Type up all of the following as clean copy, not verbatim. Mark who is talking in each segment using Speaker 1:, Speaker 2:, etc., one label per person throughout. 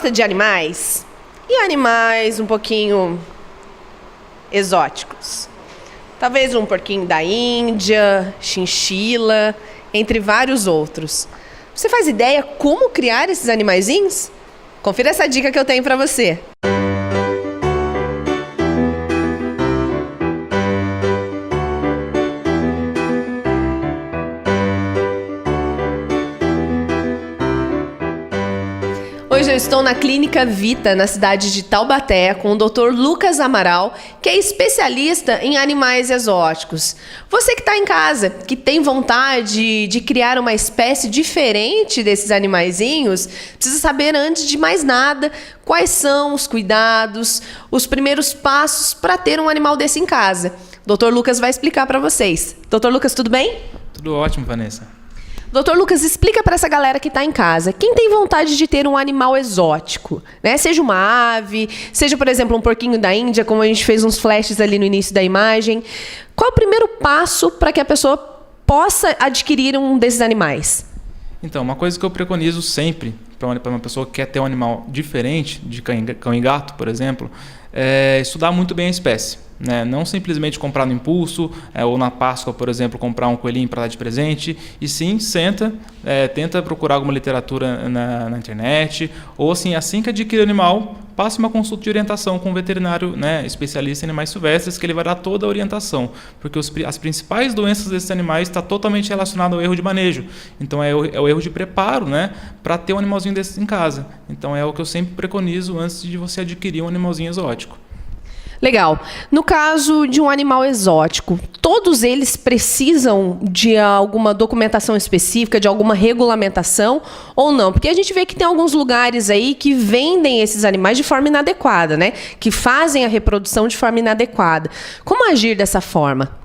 Speaker 1: gosta de animais? E animais um pouquinho exóticos? Talvez um porquinho da Índia, chinchila, entre vários outros. Você faz ideia como criar esses animaizinhos? Confira essa dica que eu tenho para você. Hoje eu estou na Clínica Vita, na cidade de Taubaté, com o Dr. Lucas Amaral, que é especialista em animais exóticos. Você que está em casa, que tem vontade de criar uma espécie diferente desses animaizinhos, precisa saber, antes de mais nada, quais são os cuidados, os primeiros passos para ter um animal desse em casa. O Dr. Lucas vai explicar para vocês. Dr. Lucas, tudo bem?
Speaker 2: Tudo ótimo, Vanessa.
Speaker 1: Doutor Lucas, explica para essa galera que está em casa, quem tem vontade de ter um animal exótico, né? Seja uma ave, seja, por exemplo, um porquinho da Índia, como a gente fez uns flashes ali no início da imagem. Qual é o primeiro passo para que a pessoa possa adquirir um desses animais?
Speaker 2: Então, uma coisa que eu preconizo sempre para uma pessoa que quer ter um animal diferente, de cão e gato, por exemplo, é estudar muito bem a espécie. Né? Não simplesmente comprar no impulso, ou na Páscoa, por exemplo, comprar um coelhinho para dar de presente, e sim, tenta procurar alguma literatura na internet, ou assim que adquirir o animal, passe uma consulta de orientação com um veterinário, né, especialista em animais silvestres, que ele vai dar toda a orientação, porque as principais doenças desses animais estão totalmente relacionadas ao erro de manejo. Então é o erro de preparo, né, para ter um animalzinho desses em casa. Então é o que eu sempre preconizo antes de você adquirir um animalzinho exótico.
Speaker 1: Legal. No caso de um animal exótico, todos eles precisam de alguma documentação específica, de alguma regulamentação ou não? Porque a gente vê que tem alguns lugares aí que vendem esses animais de forma inadequada, né? Que fazem a reprodução de forma inadequada. Como agir dessa forma?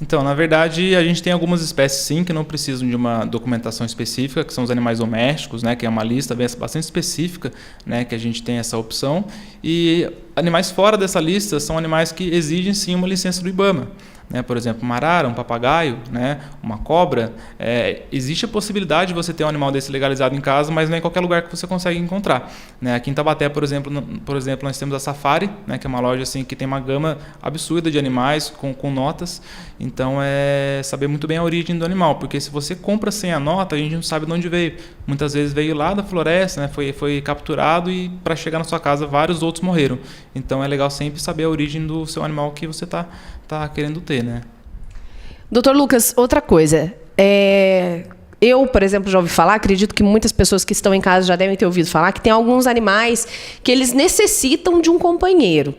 Speaker 2: Então, na verdade, a gente tem algumas espécies, sim, que não precisam de uma documentação específica, que são os animais domésticos, né, que é uma lista bastante específica, né, que a gente tem essa opção. E animais fora dessa lista são animais que exigem, sim, uma licença do IBAMA. Né, por exemplo, uma arara, um papagaio, né, uma cobra. Existe a possibilidade de você ter um animal desse legalizado em casa, mas não é em qualquer lugar que você consegue encontrar. Né? Aqui em Taubaté, por exemplo, nós temos a Safari, né, que é uma loja assim, que tem uma gama absurda de animais com notas. Então, é saber muito bem a origem do animal, porque se você compra sem a nota, a gente não sabe de onde veio. Muitas vezes veio lá da floresta, né, foi capturado e para chegar na sua casa vários outros morreram. Então, é legal sempre saber a origem do seu animal que você está querendo ter, né?
Speaker 1: Doutor Lucas, outra coisa. Eu, por exemplo, já ouvi falar, acredito que muitas pessoas que estão em casa já devem ter ouvido falar, que tem alguns animais que eles necessitam de um companheiro.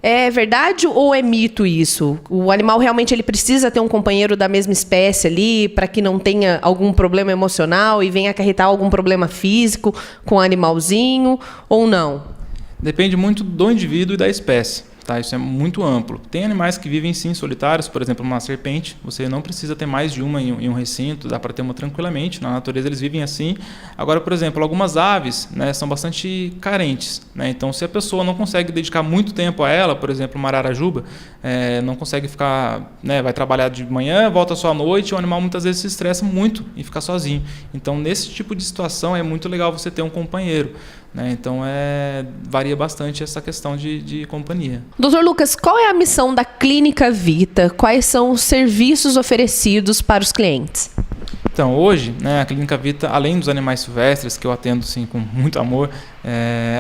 Speaker 1: É verdade ou é mito isso? O animal realmente ele precisa ter um companheiro da mesma espécie ali para que não tenha algum problema emocional e venha acarretar algum problema físico com o animalzinho ou não?
Speaker 2: Depende muito do indivíduo e da espécie. Tá, isso é muito amplo. Tem animais que vivem sim solitários, por exemplo, uma serpente. Você não precisa ter mais de uma em um recinto, dá para ter uma tranquilamente. Na natureza eles vivem assim. Agora, por exemplo, algumas aves, né, são bastante carentes. Né? Então, se a pessoa não consegue dedicar muito tempo a ela, por exemplo, uma ararajuba, não consegue ficar, né, vai trabalhar de manhã, volta só à noite, o animal muitas vezes se estressa muito e fica sozinho. Então, nesse tipo de situação, é muito legal você ter um companheiro. Né? Então, varia bastante essa questão de companhia.
Speaker 1: Doutor Lucas, qual é a missão da Clínica Vita? Quais são os serviços oferecidos para os clientes?
Speaker 2: Então, hoje, né, a Clínica Vita, além dos animais silvestres, que eu atendo sim, com muito amor,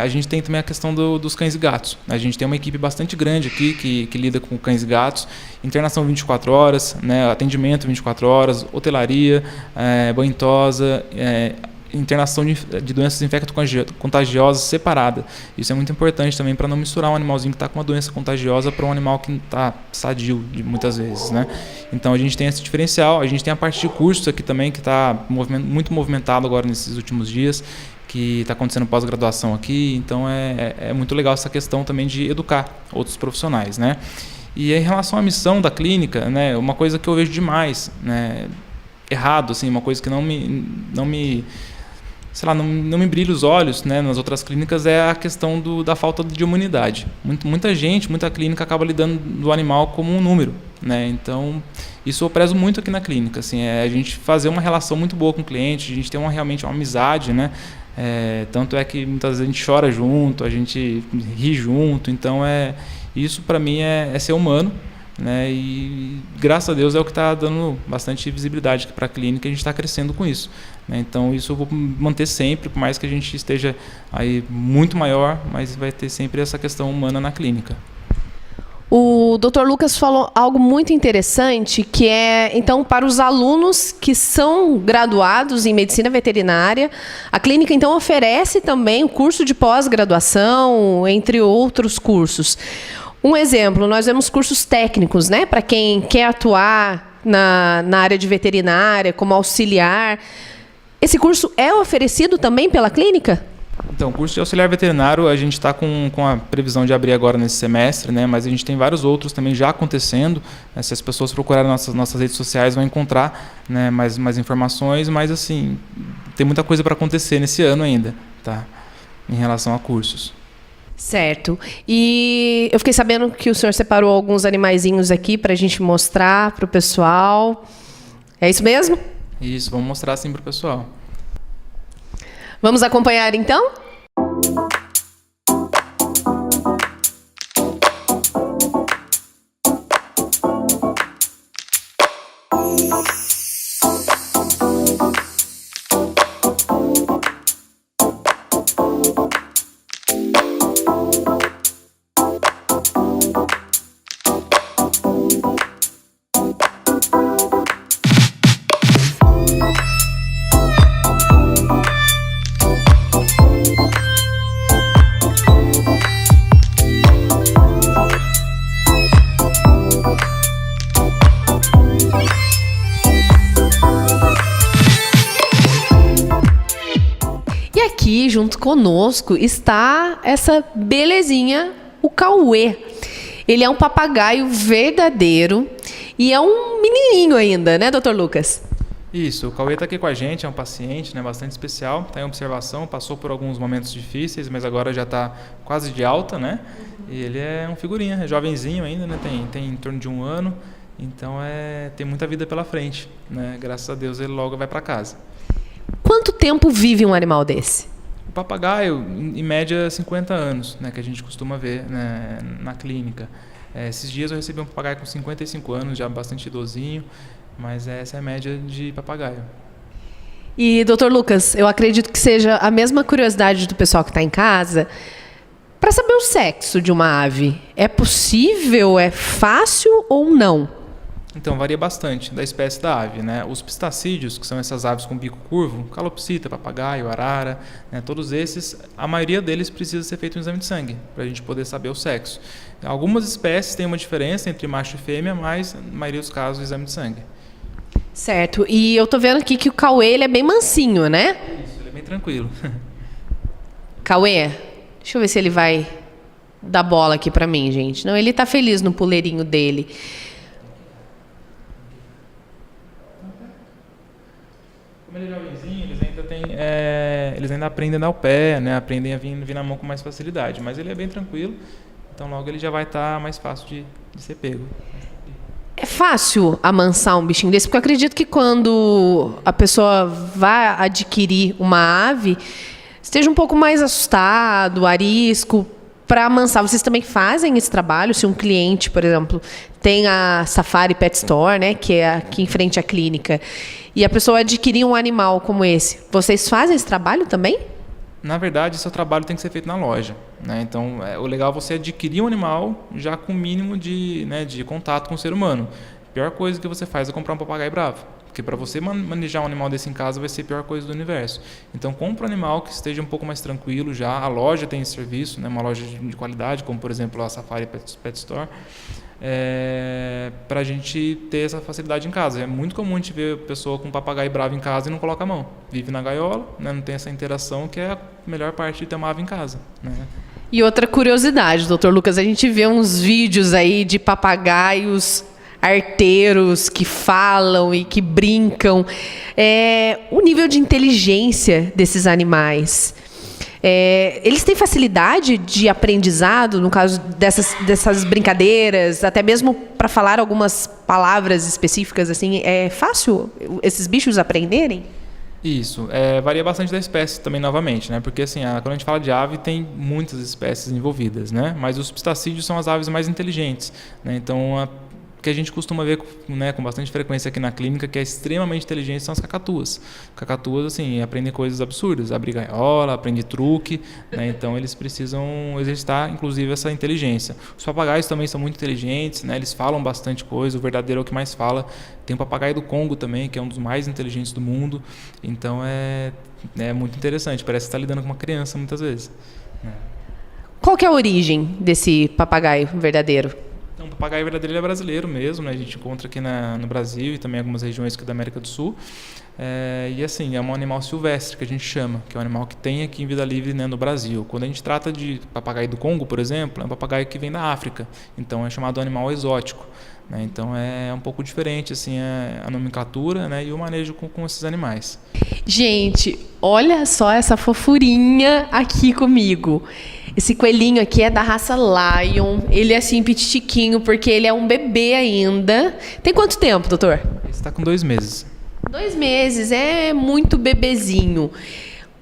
Speaker 2: a gente tem também a questão dos cães e gatos. A gente tem uma equipe bastante grande aqui que lida com cães e gatos, internação 24 horas, né, atendimento 24 horas, hotelaria, banho-tosa, internação de doenças infecto-contagiosas separada. Isso é muito importante também para não misturar um animalzinho que está com uma doença contagiosa para um animal que está sadio, muitas vezes. Né? Então a gente tem esse diferencial. A gente tem a parte de cursos aqui também que está muito movimentado agora nesses últimos dias, que está acontecendo pós-graduação aqui. Então é muito legal essa questão também de educar outros profissionais. Né? E em relação à missão da clínica, né, uma coisa que eu vejo demais, né, errado, assim, uma coisa que não me brilha os olhos, né, nas outras clínicas, é a questão da falta de humanidade. Muita clínica acaba lidando do animal como um número, né? Então, isso eu prezo muito aqui na clínica, assim, a gente fazer uma relação muito boa com o cliente, a gente ter realmente uma amizade, né? Tanto é que muitas vezes a gente chora junto, a gente ri junto. Então, isso para mim é ser humano, né? E graças a Deus é o que está dando bastante visibilidade para a clínica, e a gente está crescendo com isso, né? Então isso eu vou manter sempre, por mais que a gente esteja aí muito maior, mas vai ter sempre essa questão humana na clínica.
Speaker 1: O Dr. Lucas falou algo muito interessante, que é, então, para os alunos que são graduados em medicina veterinária, a clínica, então, oferece também o curso de pós-graduação, entre outros cursos. Um exemplo, nós temos cursos técnicos, né, para quem quer atuar na área de veterinária, como auxiliar. Esse curso é oferecido também pela clínica?
Speaker 2: Então, o curso de auxiliar veterinário, a gente está com a previsão de abrir agora nesse semestre, né? Mas a gente tem vários outros também já acontecendo, né? Se as pessoas procurarem nossas redes sociais, vão encontrar, né, mais informações, mas assim, tem muita coisa para acontecer nesse ano ainda, tá? Em relação a cursos.
Speaker 1: Certo. E eu fiquei sabendo que o senhor separou alguns animaizinhos aqui para a gente mostrar para o pessoal. É isso mesmo?
Speaker 2: Isso, vamos mostrar sim para o pessoal.
Speaker 1: Vamos acompanhar, então? Aqui, junto conosco, está essa belezinha, o Cauê. Ele é um papagaio verdadeiro e é um menininho ainda, né, Dr. Lucas?
Speaker 2: Isso, o Cauê está aqui com a gente, é um paciente, né, bastante especial, está em observação, passou por alguns momentos difíceis, mas agora já está quase de alta, né? E ele é um figurinha, é jovenzinho ainda, né? Tem em torno de 1 ano, então tem muita vida pela frente, né? Graças a Deus ele logo vai para casa.
Speaker 1: Quanto tempo vive um animal desse?
Speaker 2: O papagaio, em média, 50 anos, né, que a gente costuma ver, né, na clínica. Esses dias eu recebi um papagaio com 55 anos, já bastante idosinho, mas essa é a média de papagaio.
Speaker 1: E, Dr. Lucas, eu acredito que seja a mesma curiosidade do pessoal que está em casa, para saber o sexo de uma ave. É possível, é fácil ou não?
Speaker 2: Então, varia bastante da espécie da ave, né? Os pistacídeos, que são essas aves com bico curvo, calopsita, papagaio, arara, né? Todos esses, a maioria deles precisa ser feito um exame de sangue, para a gente poder saber o sexo. Algumas espécies têm uma diferença entre macho e fêmea, mas, na maioria dos casos, o exame de sangue.
Speaker 1: Certo. E eu estou vendo aqui que o Cauê ele é bem mansinho, né?
Speaker 2: Isso, ele é bem tranquilo.
Speaker 1: Cauê, deixa eu ver se ele vai dar bola aqui para mim, gente. Não, ele está feliz no puleirinho dele.
Speaker 2: Como ele é jovenzinho, eles ainda aprendem a dar o pé, né? Aprendem a vir na mão com mais facilidade. Mas ele é bem tranquilo, então logo ele já vai estar mais fácil de ser pego.
Speaker 1: É fácil amansar um bichinho desse? Porque eu acredito que quando a pessoa vai adquirir uma ave, esteja um pouco mais assustado, arisco, para amansar. Vocês também fazem esse trabalho? Se um cliente, por exemplo, tem a Safari Pet Store, né, que é aqui em frente à clínica, e a pessoa adquirir um animal como esse, vocês fazem esse trabalho também?
Speaker 2: Na verdade, seu trabalho tem que ser feito na loja, né? Então, o legal é você adquirir um animal já com o mínimo de contato com o ser humano. A pior coisa que você faz é comprar um papagaio bravo. Porque para você manejar um animal desse em casa vai ser a pior coisa do universo. Então, compra um animal que esteja um pouco mais tranquilo já. A loja tem esse serviço, né? Uma loja de qualidade, como, por exemplo, a Safari Pet Store. Para a gente ter essa facilidade em casa. É muito comum a gente ver pessoa com um papagaio bravo em casa e não coloca a mão. Vive na gaiola, né? Não tem essa interação, que é a melhor parte de ter uma ave em casa, né?
Speaker 1: E outra curiosidade, Dr. Lucas, a gente vê uns vídeos aí de papagaios arteiros que falam e que brincam. O nível de inteligência desses animais. Eles têm facilidade de aprendizado, no caso dessas brincadeiras, até mesmo para falar algumas palavras específicas, assim, é fácil esses bichos aprenderem?
Speaker 2: Isso, varia bastante da espécie também novamente, né? Porque assim, quando a gente fala de ave, tem muitas espécies envolvidas, né? Mas os pistacídeos são as aves mais inteligentes, né? Então, que a gente costuma ver, né, com bastante frequência aqui na clínica, que é extremamente inteligente, são as cacatuas. Cacatuas, assim, aprendem coisas absurdas, abrem gaiola, aprendem truque, né? Então eles precisam exercitar, inclusive, essa inteligência. Os papagaios também são muito inteligentes, né? Eles falam bastante coisa, o verdadeiro é o que mais fala. Tem o papagaio do Congo também, que é um dos mais inteligentes do mundo. Então é muito interessante, parece que está lidando com uma criança muitas vezes.
Speaker 1: Qual que é a origem desse papagaio verdadeiro?
Speaker 2: Então, o papagaio verdadeiro é brasileiro mesmo, né? A gente encontra aqui no Brasil e também em algumas regiões aqui da América do Sul. E assim, é um animal silvestre que a gente chama, que é um animal que tem aqui em vida livre, né, no Brasil. Quando a gente trata de papagaio do Congo, por exemplo, é um papagaio que vem da África, então é chamado animal exótico, né? Então é um pouco diferente assim, a nomenclatura, né, e o manejo com esses animais.
Speaker 1: Gente, olha só essa fofurinha aqui comigo. Esse coelhinho aqui é da raça Lion. Ele é assim, pititiquinho, porque ele é um bebê ainda. Tem quanto tempo, doutor?
Speaker 2: Ele está com 2 meses.
Speaker 1: 2 meses, é muito bebezinho.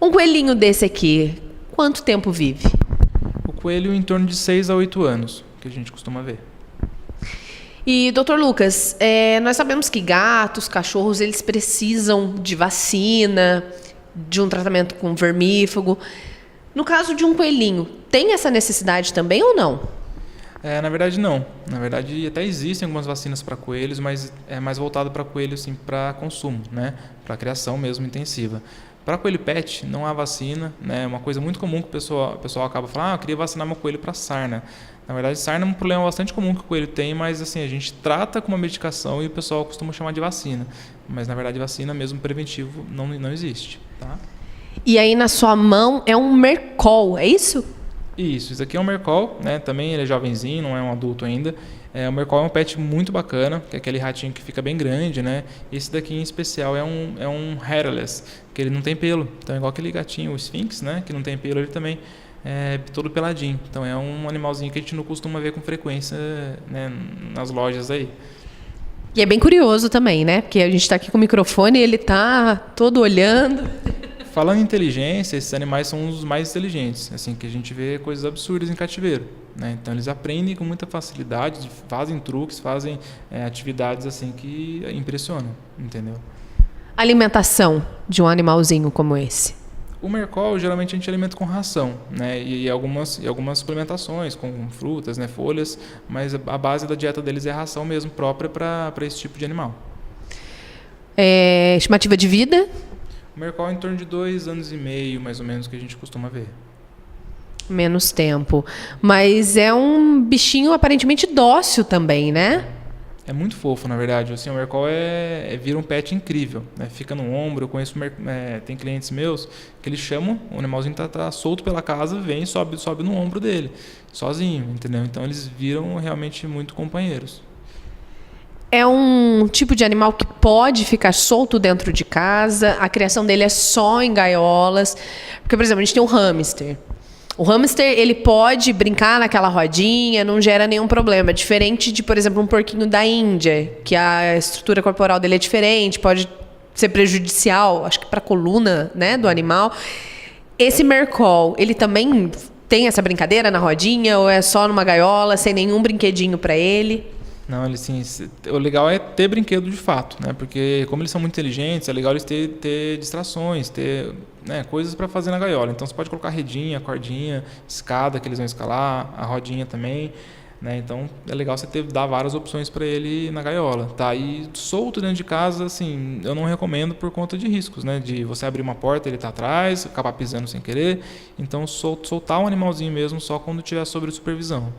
Speaker 1: Um coelhinho desse aqui, quanto tempo vive?
Speaker 2: O coelho em torno de 6 a 8 anos, que a gente costuma ver.
Speaker 1: E, doutor Lucas, nós sabemos que gatos, cachorros, eles precisam de vacina, de um tratamento com vermífugo. No caso de um coelhinho, tem essa necessidade também ou não?
Speaker 2: Na verdade, não. Na verdade, até existem algumas vacinas para coelhos, mas é mais voltado para coelho, assim, para consumo, né? Para criação mesmo intensiva. Para coelho pet, não há vacina, né? Uma coisa muito comum que o pessoal acaba falando, eu queria vacinar meu coelho para sarna. Na verdade, sarna é um problema bastante comum que o coelho tem, mas assim, a gente trata com uma medicação e o pessoal costuma chamar de vacina. Mas, na verdade, vacina mesmo preventivo não existe, tá?
Speaker 1: E aí na sua mão é um mercol, é isso?
Speaker 2: Isso aqui é um mercol, né? Também ele é jovenzinho, não é um adulto ainda. O mercol é um pet muito bacana, que é aquele ratinho que fica bem grande, né? Esse daqui em especial é um hairless, que ele não tem pelo. Então é igual aquele gatinho, o Sphinx, né? Que não tem pelo, ele também é todo peladinho. Então é um animalzinho que a gente não costuma ver com frequência, né, nas lojas aí.
Speaker 1: E é bem curioso também, né? Porque a gente está aqui com o microfone e ele está todo olhando.
Speaker 2: Falando em inteligência, esses animais são os mais inteligentes, assim, que a gente vê coisas absurdas em cativeiro, né? Então eles aprendem com muita facilidade, fazem truques, fazem atividades assim que impressionam, entendeu?
Speaker 1: Alimentação de um animalzinho como esse.
Speaker 2: O mercol geralmente a gente alimenta com ração, né? E algumas suplementações com frutas, né, folhas, mas a base da dieta deles é a ração mesmo própria para esse tipo de animal.
Speaker 1: Estimativa de vida?
Speaker 2: O mercol é em torno de 2 anos e meio, mais ou menos, que a gente costuma ver.
Speaker 1: Menos tempo. Mas é um bichinho aparentemente dócil também, né?
Speaker 2: É muito fofo, na verdade. Assim, o mercol vira um pet incrível, né? Fica no ombro. Eu conheço, tem clientes meus que eles chamam, o animalzinho tá solto pela casa, vem e sobe no ombro dele, sozinho, entendeu? Então eles viram realmente muito companheiros.
Speaker 1: É um tipo de animal que pode ficar solto dentro de casa, a criação dele é só em gaiolas. Porque, por exemplo, a gente tem um hamster. O hamster, ele pode brincar naquela rodinha, não gera nenhum problema. Diferente de, por exemplo, um porquinho da Índia, que a estrutura corporal dele é diferente, pode ser prejudicial, acho que para a coluna, né, do animal. Esse mercol, ele também tem essa brincadeira na rodinha ou é só numa gaiola, sem nenhum brinquedinho para ele?
Speaker 2: Não, o legal é ter brinquedo de fato, né? Porque como eles são muito inteligentes, é legal eles ter distrações, ter, né, coisas para fazer na gaiola. Então você pode colocar redinha, cordinha, escada que eles vão escalar, a rodinha também, né? Então é legal você dar várias opções para ele na gaiola, tá? E solto dentro de casa, assim, eu não recomendo por conta de riscos, né? De você abrir uma porta, ele tá atrás, acabar pisando sem querer. Então soltar um animalzinho mesmo só quando tiver sob supervisão.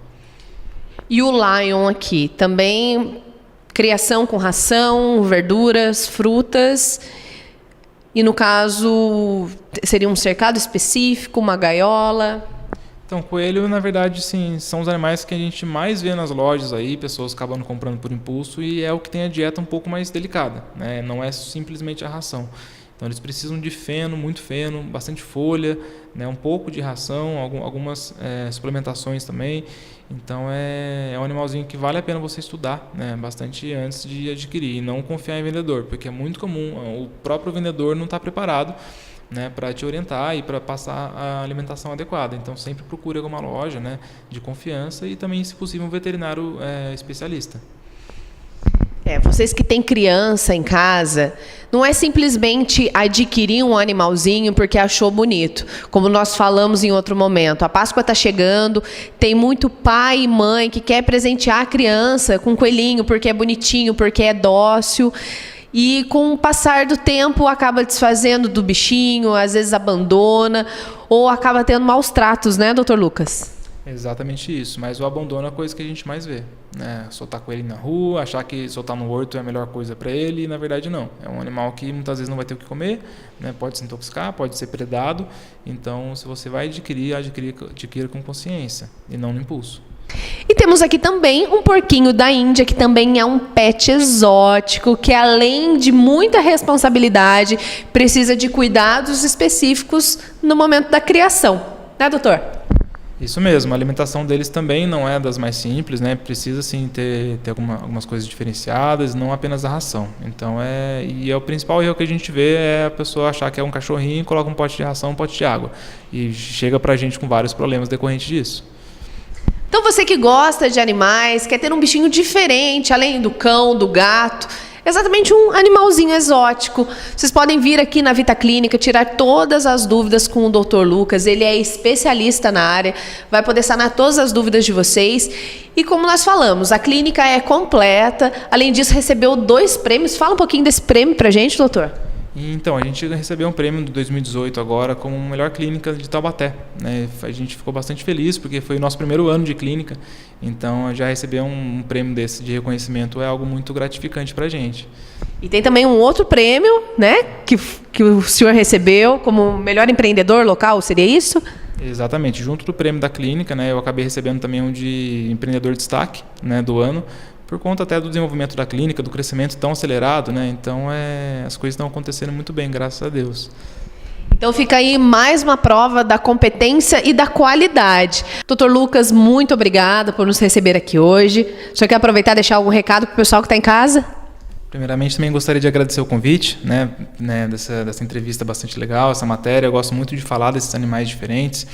Speaker 1: E o Lion aqui, também criação com ração, verduras, frutas. E no caso, seria um cercado específico, uma gaiola?
Speaker 2: Então, coelho, na verdade, sim, são os animais que a gente mais vê nas lojas aí, pessoas acabando comprando por impulso, e é o que tem a dieta um pouco mais delicada, né? Não é simplesmente a ração. Então eles precisam de feno, muito feno, bastante folha, né, um pouco de ração, algumas suplementações também. Então é um animalzinho que vale a pena você estudar, né, bastante antes de adquirir e não confiar em vendedor, porque é muito comum o próprio vendedor não estar preparado, né, para te orientar e para passar a alimentação adequada. Então sempre procure alguma loja, né, de confiança e também, se possível, um veterinário especialista.
Speaker 1: Vocês que têm criança em casa, não é simplesmente adquirir um animalzinho porque achou bonito. Como nós falamos em outro momento, a Páscoa está chegando, tem muito pai e mãe que quer presentear a criança com um coelhinho porque é bonitinho, porque é dócil. E com o passar do tempo acaba desfazendo do bichinho, às vezes abandona ou acaba tendo maus tratos, né, Dr. Lucas?
Speaker 2: Exatamente isso, mas o abandono é a coisa que a gente mais vê, né? Soltar coelho na rua, achar que soltar no horto é a melhor coisa para ele, e na verdade não. É um animal que muitas vezes não vai ter o que comer, né? Pode se intoxicar, pode ser predado. Então, se você vai adquira com consciência e não no impulso.
Speaker 1: E temos aqui também um porquinho da Índia, que também é um pet exótico, que além de muita responsabilidade, precisa de cuidados específicos no momento da criação. Né, doutor?
Speaker 2: Isso mesmo, a alimentação deles também não é das mais simples, né? Precisa sim ter algumas coisas diferenciadas, não apenas a ração. Então o principal erro que a gente vê é a pessoa achar que é um cachorrinho, coloca um pote de ração, um pote de água e chega pra gente com vários problemas decorrentes disso.
Speaker 1: Então você que gosta de animais, quer ter um bichinho diferente, além do cão, do gato, exatamente um animalzinho exótico. Vocês podem vir aqui na Vita Clínica, tirar todas as dúvidas com o Dr. Lucas. Ele é especialista na área, vai poder sanar todas as dúvidas de vocês. E como nós falamos, a clínica é completa. Além disso, recebeu 2 prêmios. Fala um pouquinho desse prêmio pra gente, doutor.
Speaker 2: Então, a gente recebeu um prêmio de 2018 agora como melhor clínica de Taubaté, né? A gente ficou bastante feliz porque foi o nosso primeiro ano de clínica, então já receber um prêmio desse de reconhecimento é algo muito gratificante para a gente.
Speaker 1: E tem também um outro prêmio, né, que o senhor recebeu como melhor empreendedor local, seria isso?
Speaker 2: Exatamente, junto do prêmio da clínica, né, eu acabei recebendo também um de empreendedor de destaque, né, do ano, por conta até do desenvolvimento da clínica, do crescimento tão acelerado, né? Então as coisas estão acontecendo muito bem, graças a Deus.
Speaker 1: Então fica aí mais uma prova da competência e da qualidade. Dr. Lucas, muito obrigada por nos receber aqui hoje. O senhor quer aproveitar e deixar algum recado para o pessoal que está em casa?
Speaker 2: Primeiramente, também gostaria de agradecer o convite, né, dessa entrevista bastante legal, essa matéria. Eu gosto muito de falar desses animais diferentes.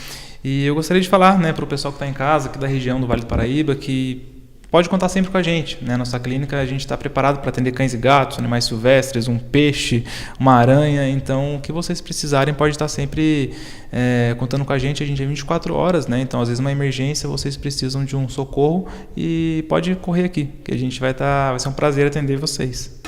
Speaker 2: E eu gostaria de falar, né, para o pessoal que está em casa, aqui da região do Vale do Paraíba, que pode contar sempre com a gente, né? Nossa clínica, a gente está preparado para atender cães e gatos, animais silvestres, um peixe, uma aranha. Então, o que vocês precisarem pode estar sempre contando com a gente. A gente é 24 horas, né? Então, às vezes, uma emergência, vocês precisam de um socorro e pode correr aqui, que a gente vai ser um prazer atender vocês.